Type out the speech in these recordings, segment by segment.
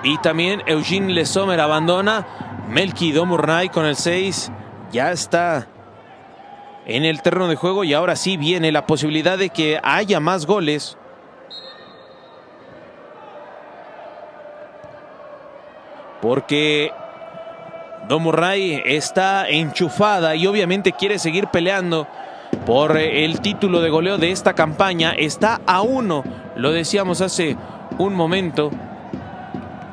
Y también Eugene Le Sommer abandona. Melki Domurnay con el 6 ya está en el terreno de juego. Y ahora sí viene la posibilidad de que haya más goles. Porque Domurnay está enchufada y obviamente quiere seguir peleando por el título de goleo de esta campaña. Está a 1, lo decíamos hace un momento,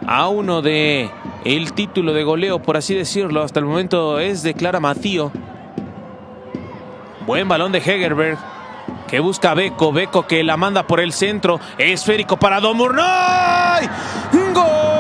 a 1 de el título de goleo, por así decirlo. Hasta el momento es de Clara Matío. Buen balón de Hegerberg, que busca a Beko. Beko que la manda por el centro. Esférico para Domurnay. ¡Gol!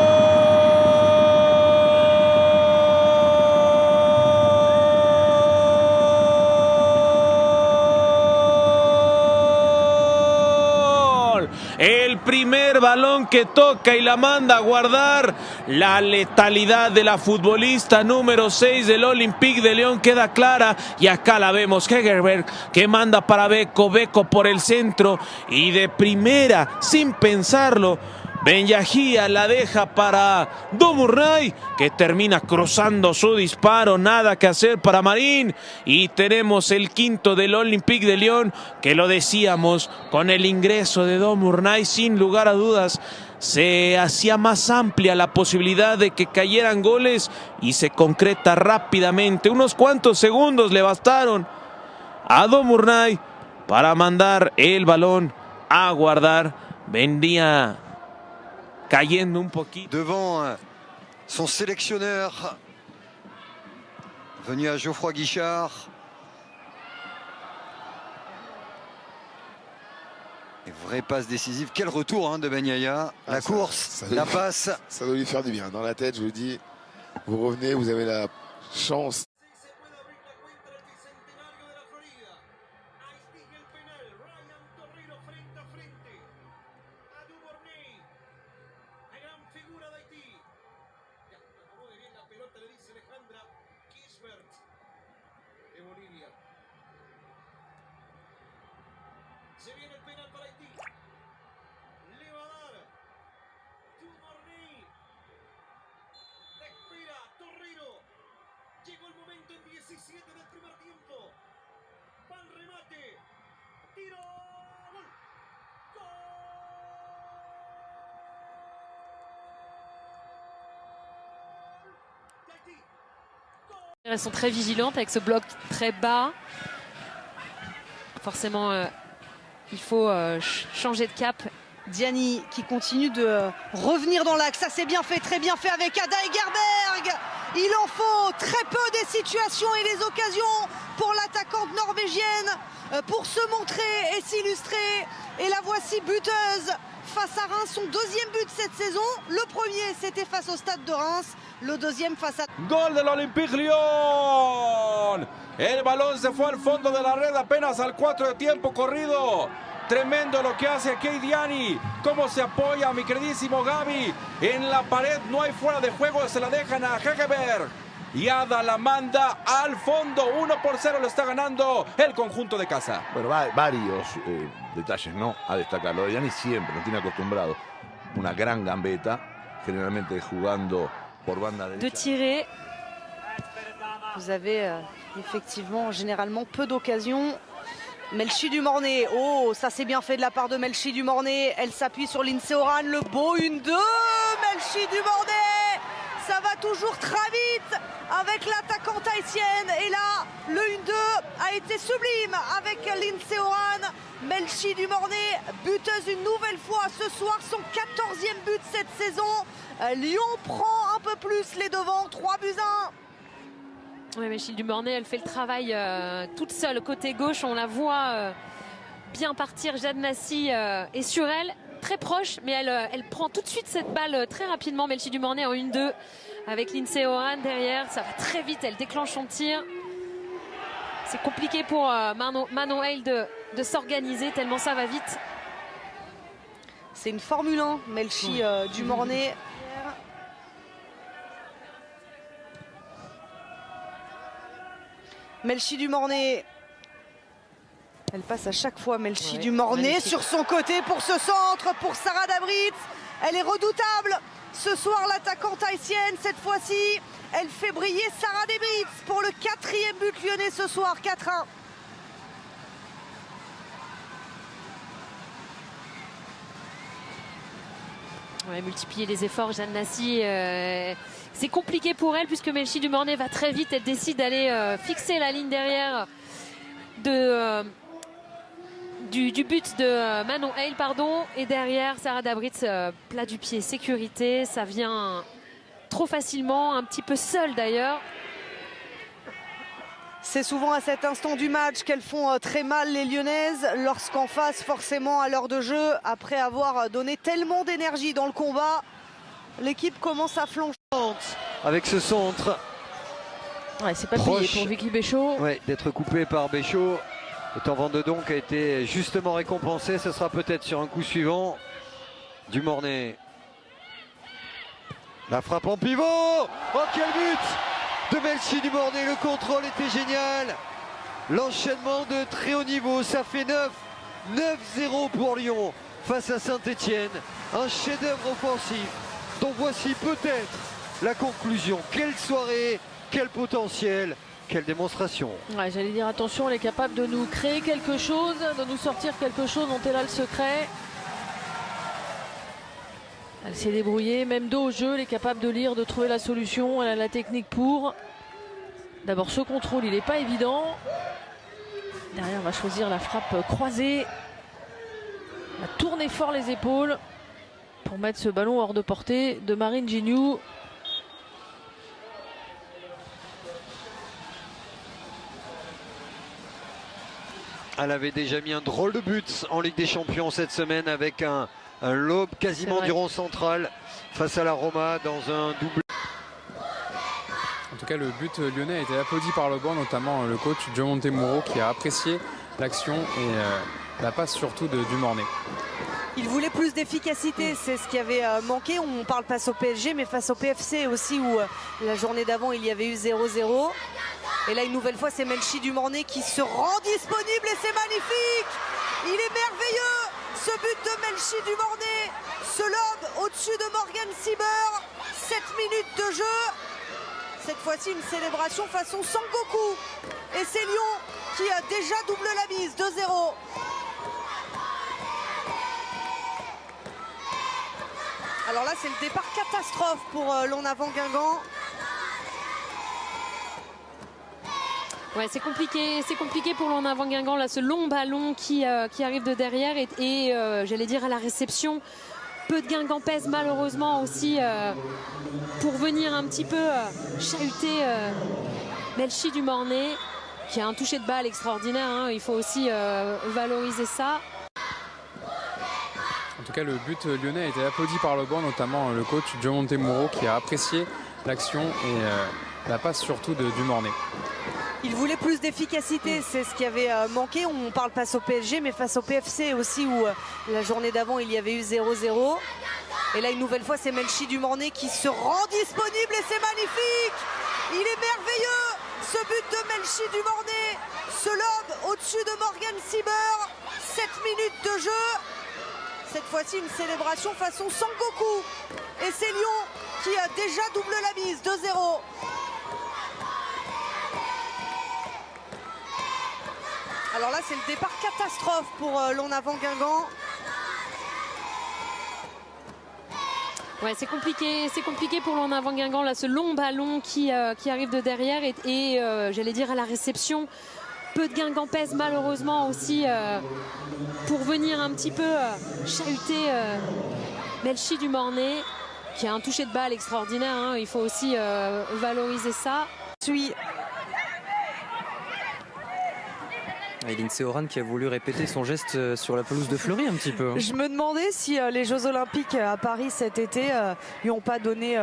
El primer balón que toca y la manda a guardar. La letalidad de la futbolista número 6 del Olympique de Lyon queda clara. Y acá la vemos, Hegerberg, que manda para Beko. Beko por el centro. Y de primera, sin pensarlo, Ben Yahia la deja para Domurnay, que termina cruzando su disparo. Nada que hacer para Marín. Y tenemos el quinto del Olympique de Lyon, que lo decíamos, con el ingreso de Domurnay, sin lugar a dudas, se hacía más amplia la posibilidad de que cayeran goles y se concreta rápidamente. Unos cuantos segundos le bastaron a Domurnay para mandar el balón a guardar. Vendía cayendo un poquito. Devant son sélectionneur, venu à Geoffroy Guichard. Et vraie passe décisive. Quel retour de Ben Yahia. La course, la passe. Ça doit lui faire du bien. Dans la tête, je vous dis, vous revenez, vous avez la chance. Se viene el penal para Haití. Le va a dar Dumorny. Espera Torreiro. Llegó el momento en 17 del primer tiempo. Va el remate. Tiro. Gol. Gol de Haití. Elles sont très vigilantes avec ce bloc très bas. Forcément, il faut changer de cap. Diani qui continue de revenir dans l'axe. Ça c'est bien fait, très bien fait avec Ada Egerberg. Il en faut très peu des situations et des occasions pour l'attaquante norvégienne pour se montrer et s'illustrer. Et la voici buteuse face à Reims, son deuxième but cette saison. Le premier c'était face au Stade de Reims, le deuxième face à... Gol del Olympique Lyon. El balón se fue al fondo de la red apenas al 4 de tiempo corrido. Tremendo lo que hace Kei Diani. Cómo se apoya mi queridísimo Gaby. En la pared no hay fuera de juego. Se la dejan a Hegerberg. Y Ada la manda al fondo. 1-0 lo está ganando el conjunto de casa. Bueno, varios detalles, ¿no?, a destacar. Lo de Diani siempre nos tiene acostumbrado. Una gran gambeta. Generalmente jugando por banda derecha. De tirer. Vous avez effectivement généralement peu d'occasions. Melchi Dumorny, oh ça c'est bien fait de la part de Melchi Dumorny. Elle s'appuie sur Lindsey Horan, le beau 1-2. Melchi Dumorny, ça va toujours très vite avec l'attaquante haïtienne. Et là, le 1-2 a été sublime avec Lindsey Horan. Melchi Dumorny, buteuse une nouvelle fois ce soir, son 14e but cette saison. Lyon prend un peu plus les devants, 3-1. Oui, mais Melchi Dumorny, elle fait le travail toute seule côté gauche. On la voit bien partir. Jade Massy est sur elle, très proche, mais elle prend tout de suite cette balle très rapidement. Melchi Dumorny en 1-2 avec Lindsey Horan derrière. Ça va très vite, elle déclenche son tir. C'est compliqué pour Manon Hale de s'organiser tellement ça va vite. C'est une Formule 1, Melchi Dumorny. Melchi Dumorny, elle passe à chaque fois. Melchi Dumorny sur son côté pour ce centre, pour Sarah Dabritz. Elle est redoutable Ce soir, l'attaquante haïtienne, cette fois-ci, elle fait briller Sarah Debritz pour le 4e but lyonnais ce soir, 4-1. Ouais, multiplier les efforts, Jeanne Nassy, c'est compliqué pour elle puisque Melchi Dumornay va très vite. Elle décide d'aller fixer la ligne derrière du but de Manon Hale, pardon. Et derrière, Sarah Debritz, plat du pied, sécurité. Ça vient trop facilement, un petit peu seule d'ailleurs. C'est souvent à cet instant du match qu'elles font très mal les Lyonnaises, lorsqu'en face, forcément, à l'heure de jeu, après avoir donné tellement d'énergie dans le combat, l'équipe commence à flancher. Avec ce centre. Ouais, c'est pas payé pour Vicky Béchot. Ouais, d'être coupé par Béchot. Le temps Vandedonck a été justement récompensé. Ce sera peut-être sur un coup suivant. Dumornay. La frappe en pivot. Oh, quel but de Melchi Dumornay. Le contrôle était génial. L'enchaînement de très haut niveau. Ça fait 9-0 pour Lyon face à Saint-Etienne. Un chef-d'œuvre offensif. Donc voici peut-être la conclusion. Quelle soirée, quel potentiel, quelle démonstration. Ouais, j'allais dire attention, elle est capable de nous créer quelque chose, de nous sortir quelque chose dont elle a le secret. Elle s'est débrouillée, même dos au jeu, elle est capable de lire, de trouver la solution. Elle a la technique pour. D'abord ce contrôle, il n'est pas évident. Derrière, on va choisir la frappe croisée. Elle va tourner fort les épaules pour mettre ce ballon hors de portée de Marine Gignoux. Elle avait déjà mis un drôle de but en Ligue des Champions cette semaine avec un lob quasiment du rond central face à la Roma dans un double. En tout cas, le but lyonnais a été applaudi par le banc, notamment le coach Joe Montemuro qui a apprécié l'action et la passe surtout de Dumornay. Il voulait plus d'efficacité, c'est ce qui avait manqué. On parle face au PSG, mais face au PFC aussi, où la journée d'avant, il y avait eu 0-0. Et là, une nouvelle fois, c'est Melchi Dumornay qui se rend disponible et c'est magnifique. Il est merveilleux, ce but de Melchi Dumornay. Ce lob au-dessus de Morgan Sieber. 7 minutes de jeu. Cette fois-ci, une célébration façon Sangoku. Et c'est Lyon qui a déjà doublé la mise, 2-0. Alors là, c'est le départ catastrophe pour l'On-Avant Guingamp. Ouais, c'est compliqué pour l'On-Avant Guingamp, là, ce long ballon qui arrive de derrière et j'allais dire à la réception. Peu de Guingampaises malheureusement aussi pour venir un petit peu chahuter Melchi Dumornay qui a un toucher de balle extraordinaire, hein. Il faut aussi valoriser ça. En tout cas, le but lyonnais a été applaudi par le banc, notamment le coach Joe Montemuro qui a apprécié l'action et la passe surtout de Dumornay. Il voulait plus d'efficacité, c'est ce qui avait manqué. On parle face au PSG, mais face au PFC aussi, où la journée d'avant, il y avait eu 0-0. Et là, une nouvelle fois, c'est Melchi Dumornay qui se rend disponible et c'est magnifique. Il est merveilleux, ce but de Melchi Dumornay. Ce lob au-dessus de Morgan Sieber. 7 minutes de jeu. Cette fois-ci, une célébration façon Sangoku. Et c'est Lyon qui a déjà doublé la mise, 2-0. Alors là, c'est le départ catastrophe pour l'On-Avant Guingamp. Ouais, c'est compliqué pour l'On-Avant Guingamp, là, ce long ballon qui arrive de derrière et j'allais dire à la réception. Peu de Guingampaises malheureusement aussi pour venir un petit peu chahuter Melchi Dumornay qui a un toucher de balle extraordinaire, hein. Il faut aussi valoriser ça. Et Lindsey Horan qui a voulu répéter son geste sur la pelouse de Fleury un petit peu. Je me demandais si les Jeux Olympiques à Paris cet été lui ont pas donné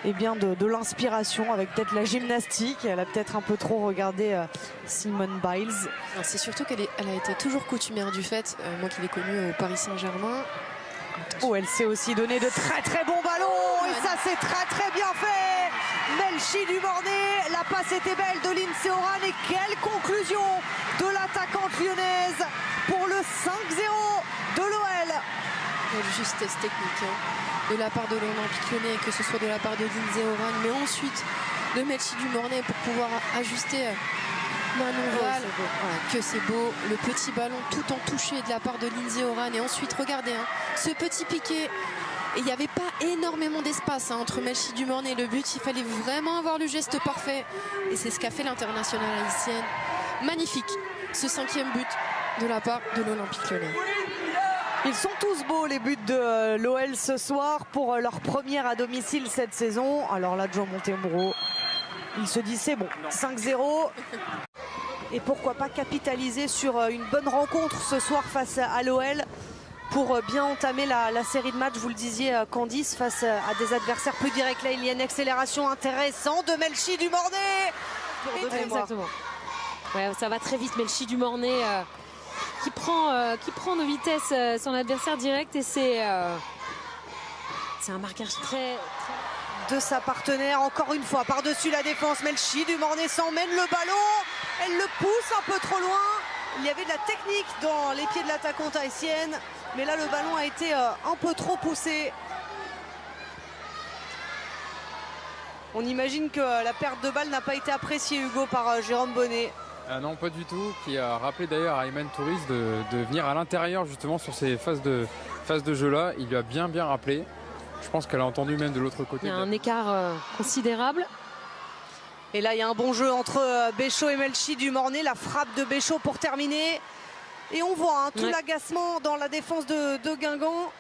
eh bien de l'inspiration avec peut-être la gymnastique. Elle a peut-être un peu trop regardé Simone Biles. C'est surtout qu'elle a été toujours coutumière du fait, moi qui l'ai connue au Paris Saint-Germain. Oh, elle s'est aussi donné de très très bons ballons et ça c'est très très bien fait. Melchi Dumornay, la passe était belle de Lindsey Horan et quelle conclusion de l'attaquante lyonnaise pour le 5-0 de l'OL. Quelle justesse technique, hein. de la part de l'Olympique Lyonnais, que ce soit de la part de Lindsey Oran, mais ensuite de Melchi Dumornay pour pouvoir ajuster Manon Val. Que c'est beau, le petit ballon tout en touché de la part de Lindsey Oran. Et ensuite, regardez, ce petit piqué. Et il n'y avait pas énormément d'espace entre Melchi Dumornay et le but. Il fallait vraiment avoir le geste parfait. Et c'est ce qu'a fait l'internationale haïtienne. Magnifique, ce 5e but de la part de l'Olympique Lyonnais. Ils sont tous beaux, les buts de l'OL ce soir pour leur première à domicile cette saison. Alors là, Joe Montemuro, il se dit c'est bon, 5-0. Et pourquoi pas capitaliser sur une bonne rencontre ce soir face à l'OL pour bien entamer la série de matchs, vous le disiez Candice, face à des adversaires plus directs. Là, il y a une accélération intéressante de Melchi Dumornay. Exactement. Ouais, ça va très vite, Melchi Dumornay qui prend de vitesse son adversaire direct, et c'est un marquage très de sa partenaire, encore une fois par-dessus la défense. Melchi Dumornay s'emmène le ballon, elle le pousse un peu trop loin. Il y avait de la technique dans les pieds de l'attaquante haïtienne, mais là le ballon a été un peu trop poussé. On imagine que la perte de balle n'a pas été appréciée, Hugo, par Jérôme Bonnet. Non, pas du tout, qui a rappelé d'ailleurs à Ayman Touris de venir à l'intérieur justement sur ces phases de jeu là. Il lui a bien rappelé. Je pense qu'elle a entendu même de l'autre côté. Il y a un écart considérable. Et là, il y a un bon jeu entre Béchot et Melchi Dumornay. La frappe de Béchot pour terminer. Et on voit tout l'agacement dans la défense de Guingamp.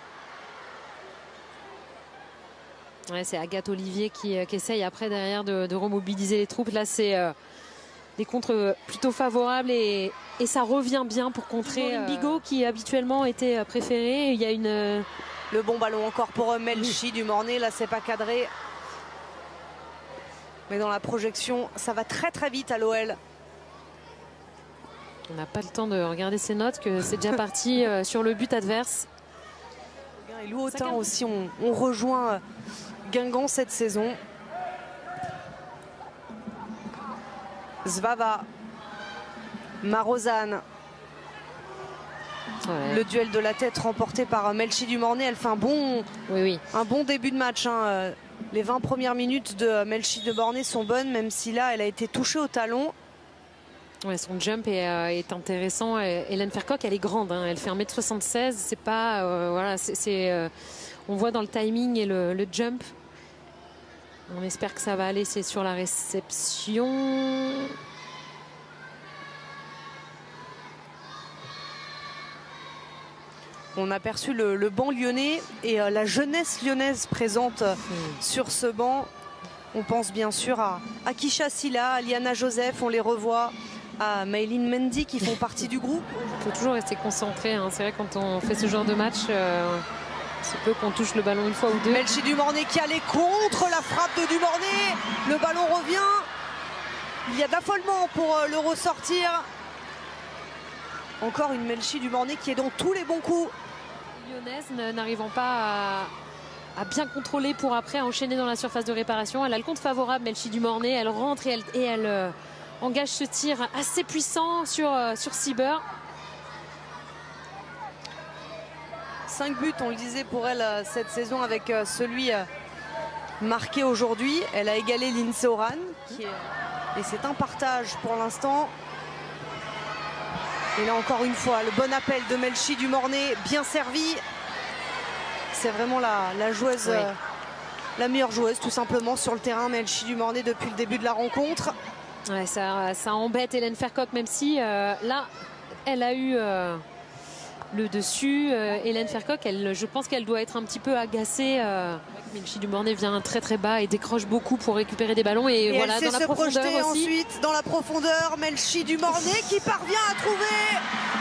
Ouais, c'est Agathe Olivier qui essaye après derrière de remobiliser les troupes. Là, c'est des contres plutôt favorables et ça revient bien pour contrer Bigot qui habituellement était préféré. Il y a le bon ballon encore pour Melchi Dumornay. Là, c'est pas cadré. Mais dans la projection, ça va très vite à l'OL. On n'a pas le temps de regarder ses notes, que c'est déjà parti sur le but adverse. Et Louotin aussi, on rejoint Guingamp cette saison. Zvava, Marozane. Ouais. Le duel de la tête remporté par Melchi Dumornay. Elle fait un bon début de match. Les 20 premières minutes de Melchi Dumornay sont bonnes, même si là, elle a été touchée au talon. Ouais, son jump est intéressant. Hélène Fercoq, elle est grande. Elle fait 1m76. C'est pas. On voit dans le timing et le jump. On espère que ça va aller. C'est sur la réception. On a aperçu le banc lyonnais et la jeunesse lyonnaise présente sur ce banc. On pense bien sûr à Kisha Silla, à Liana Joseph, on les revoit, à Mayline Mendy qui font partie du groupe. Il faut toujours rester concentré. C'est vrai, quand on fait ce genre de match, c'est peu qu'on touche le ballon une fois ou deux. Melchi Dumornay qui allait contre la frappe de Dumornay. Le ballon revient. Il y a d'affolement pour le ressortir. Encore une Melchi Dumornay qui est dans tous les bons coups. Lyonnaise n'arrivant pas à bien contrôler pour après enchaîner dans la surface de réparation. Elle a le compte favorable, Melchi Dumornay. Elle rentre et elle engage ce tir assez puissant sur Sieber. 5 buts, on le disait pour elle cette saison, avec celui marqué aujourd'hui. Elle a égalé Lindsey Oran et c'est un partage pour l'instant. Et là encore une fois, le bon appel de Melchi Dumornay, bien servi. C'est vraiment la joueuse, la meilleure joueuse tout simplement sur le terrain, Melchi Dumornay, depuis le début de la rencontre. Ouais, ça embête Hélène Fercoq, même si là, elle a eu le dessus. Hélène Fercoq, je pense qu'elle doit être un petit peu agacée. Melchi Dumornay vient très bas et décroche beaucoup pour récupérer des ballons. Et voilà, elle sait dans la profondeur aussi. Ensuite, dans la profondeur, Melchi Dumornay qui parvient à trouver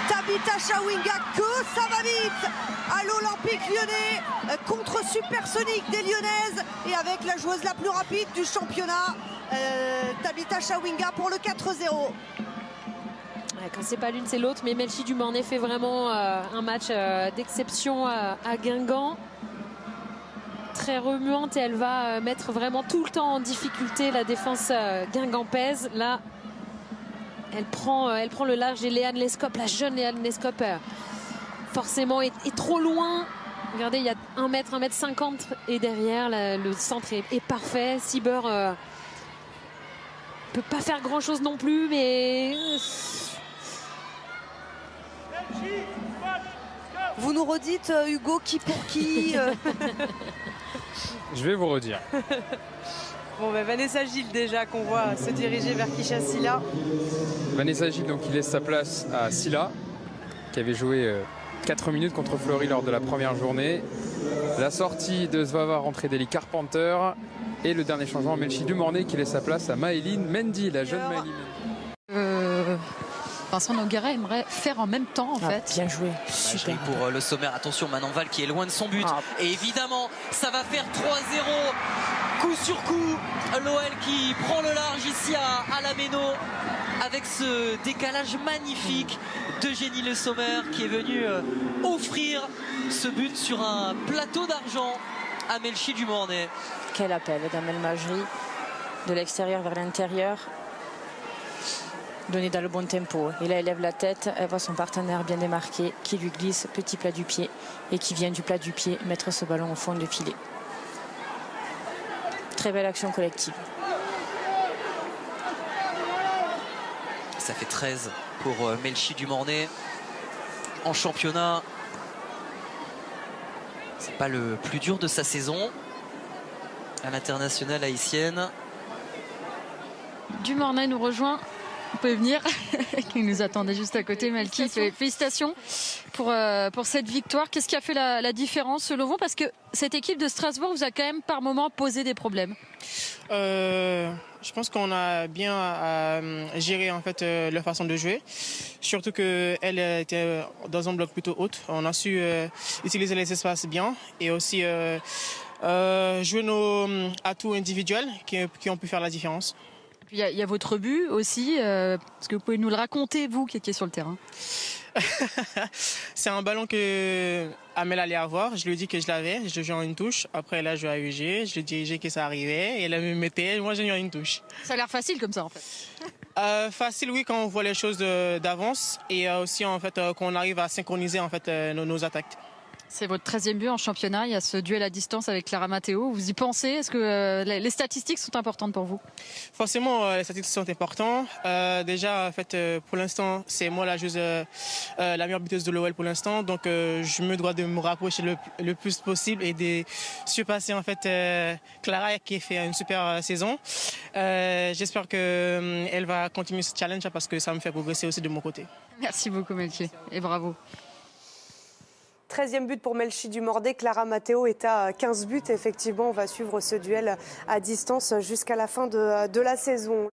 Tabitha Chawinga. Que ça va vite à l'Olympique Lyonnais contre Supersonique des Lyonnaises et avec la joueuse la plus rapide du championnat, Tabitha Chawinga pour le 4-0. Quand c'est pas l'une, c'est l'autre. Mais Melchi Dumornay fait vraiment un match d'exception à Guingamp. Très remuante, et elle va mettre vraiment tout le temps en difficulté la défense guingampaise. Là, elle prend le large, et Léane Lescope, la jeune Léane Lescope, forcément est trop loin. Regardez, il y a 1 mètre, 1,50 m et derrière, le centre est parfait. Sieber peut pas faire grand chose non plus, mais Vous nous redites, Hugo, qui pour qui Je vais vous redire. Bon, ben, Vanessa Gilles déjà qu'on voit se diriger vers Keisha Sylla. Vanessa Gilles, donc, il laisse sa place à Sylla, qui avait joué 4 minutes contre Fleury lors de la première journée. La sortie de Zvava, rentrée d'Eli Carpenter. Et le dernier changement, Melchi Dumornay qui laisse sa place à Maëline Mendy, la jeune Maëline Mendy. Vincent Noguera aimerait faire en même temps en fait. Bien joué, super. Pour le sommaire, attention Manon Val qui est loin de son but. Et évidemment, ça va faire 3-0, coup sur coup. L'OL qui prend le large ici à la Méno avec ce décalage magnifique d'Eugénie Le Sommer qui est venu offrir ce but sur un plateau d'argent à Melchi Dumornay. Quel appel d'Amel Majri, de l'extérieur vers l'intérieur, donné dans le bon tempo. Et là, elle lève la tête, elle voit son partenaire bien démarqué, qui lui glisse petit plat du pied et qui vient du plat du pied mettre ce ballon au fond de filet. Très belle action collective. Ça fait 13 pour Melchi Dumornay en championnat. C'est pas le plus dur de sa saison à l'international haïtienne. Dumornay nous rejoint. Vous pouvez venir. Il nous attendait juste à côté. Melchi, félicitations pour cette victoire. Qu'est-ce qui a fait la différence selon vous? Parce que cette équipe de Strasbourg vous a quand même par moments posé des problèmes. Je pense qu'on a bien géré en fait leur façon de jouer. Surtout qu'elle était dans un bloc plutôt haut. On a su utiliser les espaces bien et aussi jouer nos atouts individuels qui ont pu faire la différence. Il y a votre but aussi. Est-ce que vous pouvez nous le raconter, vous qui étiez sur le terrain? C'est un ballon que Amel allait avoir. Je lui ai dit que je l'avais. Je joue en une touche. Après, elle a joué à UG. Je lui ai dit que ça arrivait. Et elle me mettait. Moi, j'ai joué en une touche. Ça a l'air facile comme ça, en fait. Facile, oui, quand on voit les choses d'avance. Et aussi, en fait, quand on arrive à synchroniser en fait, nos attaques. C'est votre 13e but en championnat. Il y a ce duel à distance avec Clara Matteo. Vous y pensez? Est-ce que les statistiques sont importantes pour vous? Forcément, les statistiques sont importantes. Déjà, en fait, pour l'instant, c'est moi la joueuse, la meilleure buteuse de l'OL pour l'instant. Donc, je me dois de me rapprocher le plus possible et de surpasser en fait Clara qui a fait une super saison. J'espère qu'elle va continuer ce challenge parce que ça me fait progresser aussi de mon côté. Merci beaucoup, Melchi, et bravo. 13e but pour Melchi Dumornay. Clara Matteo est à 15 buts. Effectivement, on va suivre ce duel à distance jusqu'à la fin de la saison.